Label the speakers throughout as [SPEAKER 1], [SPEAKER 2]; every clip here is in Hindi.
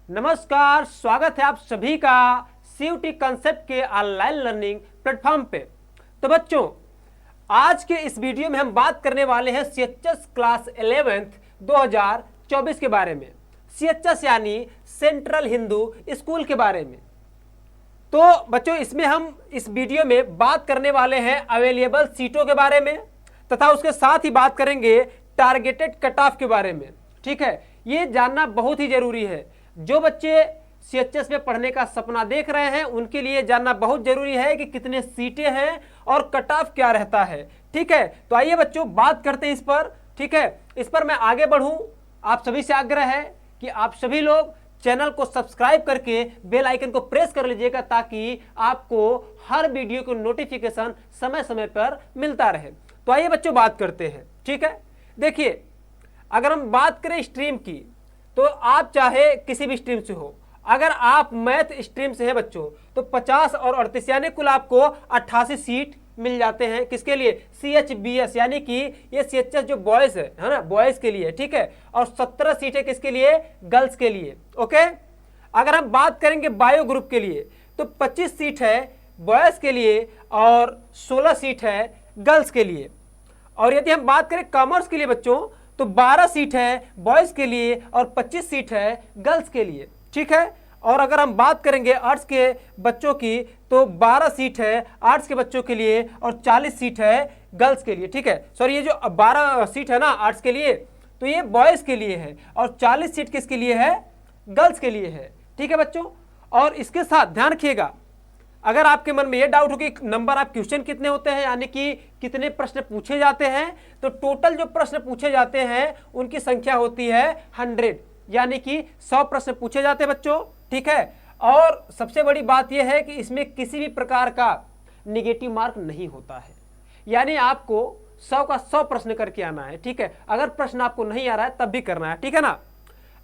[SPEAKER 1] नमस्कार, स्वागत है आप सभी का सीयूटी कंसेप्ट के ऑनलाइन लर्निंग प्लेटफॉर्म पे। तो बच्चों, आज के इस वीडियो में हम बात करने वाले हैं सीएचएस क्लास 11th 2024 के बारे में। सीएचएस यानी सेंट्रल हिंदू स्कूल के बारे में। तो बच्चों, इसमें हम इस वीडियो में बात करने वाले हैं अवेलेबल सीटों के बारे में तथा उसके साथ ही बात करेंगे टारगेटेड कट ऑफ के बारे में। ठीक है, ये जानना बहुत ही जरूरी है। जो बच्चे सीएचएस में पढ़ने का सपना देख रहे हैं उनके लिए जानना बहुत जरूरी है कि कितने सीटें हैं और कट ऑफ क्या रहता है। ठीक है, तो आइए बच्चों बात करते हैं इस पर। ठीक है, इस पर मैं आगे बढ़ूं, आप सभी से आग्रह है कि आप सभी लोग चैनल को सब्सक्राइब करके बेल आइकन को प्रेस कर लीजिएगा ताकि आपको हर वीडियो को नोटिफिकेशन समय समय पर मिलता रहे। तो आइए बच्चों बात करते हैं। ठीक है, देखिए, अगर हम बात करें स्ट्रीम की तो आप चाहे किसी भी स्ट्रीम से हो, अगर आप मैथ स्ट्रीम से हैं बच्चों तो 50 और 38 यानी कुल आपको 88 सीट मिल जाते हैं। किसके लिए? CHBS यानी कि ये CHS जो बॉयज है ना, बॉयज के लिए। ठीक है, और 17 सीटें किसके लिए? गर्ल्स के लिए। ओके, अगर हम बात करेंगे बायो ग्रुप के लिए तो 25 सीट है बॉयज के लिए और 16 सीट है गर्ल्स के लिए। और यदि हम बात करें कॉमर्स के लिए बच्चों तो 12 सीट है बॉयज के लिए और 25 सीट है गर्ल्स के लिए। ठीक है, और अगर हम बात करेंगे आर्ट्स के बच्चों की तो 12 सीट है आर्ट्स के बच्चों के लिए और 40 सीट है गर्ल्स के लिए। ठीक है, सॉरी, ये जो 12 सीट है ना आर्ट्स के लिए तो ये बॉयज के लिए है और 40 सीट किसके लिए है? गर्ल्स के लिए है। ठीक है बच्चों, और इसके साथ ध्यान रखिएगा, अगर आपके मन में ये डाउट हो कि नंबर ऑफ क्वेश्चन कितने होते हैं यानी कि कितने प्रश्न पूछे जाते हैं, तो टोटल जो प्रश्न पूछे जाते हैं उनकी संख्या होती है 100 यानी कि 100 प्रश्न पूछे जाते हैं बच्चों। ठीक है, और सबसे बड़ी बात यह है कि इसमें किसी भी प्रकार का निगेटिव मार्क नहीं होता है, यानी आपको 100 का 100 प्रश्न करके आना है। ठीक है, अगर प्रश्न आपको नहीं आ रहा है तब भी करना है। ठीक है ना।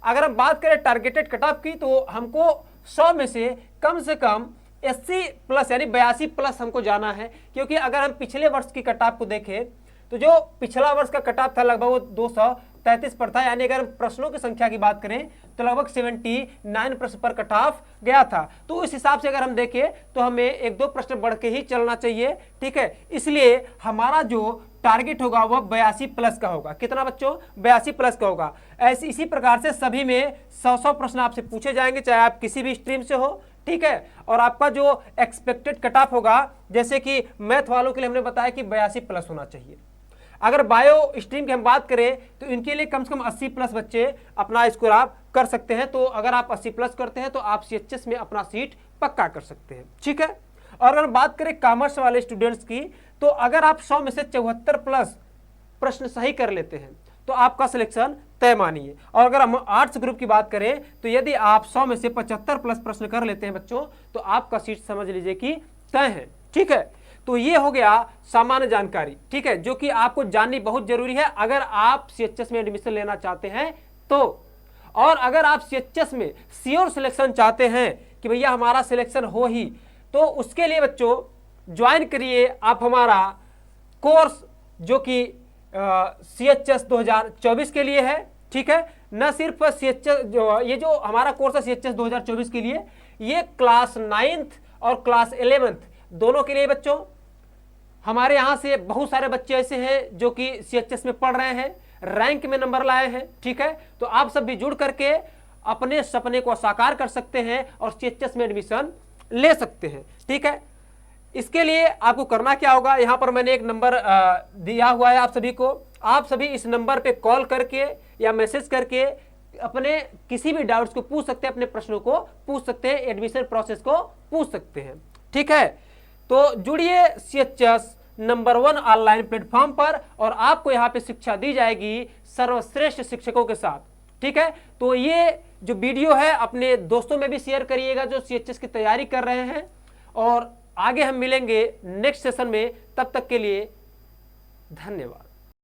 [SPEAKER 1] अगर हम बात करें टारगेटेड कट ऑफ की तो हमको 100 में से कम 80 प्लस यानी 82 प्लस हमको जाना है, क्योंकि अगर हम पिछले वर्ष की कट ऑफ को देखें तो जो पिछला वर्ष का कट ऑफ था लगभग वो 233 पर था, यानी अगर प्रश्नों की संख्या की बात करें तो लगभग 79 प्रश्न पर कट ऑफ गया था। तो इस हिसाब से अगर हम देखें तो हमें 1-2 प्रश्न बढ़ के ही चलना चाहिए। ठीक है, इसलिए हमारा जो टारगेट होगा वह 82 प्लस का होगा। कितना बच्चों? 82 प्लस का होगा। ऐसे इसी प्रकार से सभी में 100 प्रश्न आपसे पूछे जाएंगे, चाहे आप किसी भी स्ट्रीम से हो। ठीक है, और आपका जो एक्सपेक्टेड कट ऑफ होगा, जैसे कि मैथ वालों के लिए हमने बताया कि 82 प्लस होना चाहिए। अगर बायो स्ट्रीम की हम बात करें तो इनके लिए कम से कम 80 प्लस बच्चे अपना स्कोर आप कर सकते हैं। तो अगर आप 80 प्लस करते हैं तो आप CHS में अपना सीट पक्का कर सकते हैं। ठीक है, और अगर हम बात करें कॉमर्स वाले स्टूडेंट्स की तो अगर आप 100 में से 74 प्लस प्रश्न सही कर लेते हैं तो आपका सिलेक्शन तय मानिए। और अगर हम आर्ट्स ग्रुप की बात करें तो यदि आप 100 में से 75 प्लस प्रश्न कर लेते हैं बच्चों तो आपका सीट समझ लीजिए कि तय है। ठीक है, तो ये हो गया सामान्य जानकारी। ठीक है, जो कि आपको जाननी बहुत जरूरी है अगर आप CHS में एडमिशन लेना चाहते हैं तो। और अगर आप CHS में श्योर सिलेक्शन चाहते हैं कि भैया हमारा सिलेक्शन हो ही, तो उसके लिए बच्चों ज्वाइन करिए आप हमारा कोर्स जो कि CHS 2024 के लिए है। ठीक है, न सिर्फ CHS ये जो हमारा कोर्स है CHS 2024 के लिए, ये क्लास 9th और क्लास 11th दोनों के लिए बच्चों। हमारे यहाँ से बहुत सारे बच्चे ऐसे हैं जो कि CHS में पढ़ रहे हैं, रैंक में नंबर लाए हैं। ठीक है, तो आप सब भी जुड़ करके अपने सपने को साकार कर सकते हैं और CHS में एडमिशन ले सकते हैं। ठीक है, इसके लिए आपको करना क्या होगा, यहाँ पर मैंने एक नंबर दिया हुआ है आप सभी को। आप सभी इस नंबर पे कॉल करके या मैसेज करके अपने किसी भी डाउट्स को पूछ सकते हैं, अपने प्रश्नों को पूछ सकते हैं, एडमिशन प्रोसेस को पूछ सकते हैं। ठीक है, तो जुड़िए CHS नंबर 1 ऑनलाइन प्लेटफॉर्म पर और आपको यहाँ पे शिक्षा दी जाएगी सर्वश्रेष्ठ शिक्षकों के साथ। ठीक है, तो ये जो वीडियो है अपने दोस्तों में भी शेयर करिएगा जो CHS की तैयारी कर रहे हैं। और आगे हम मिलेंगे नेक्स्ट सेशन में, तब तक के लिए धन्यवाद।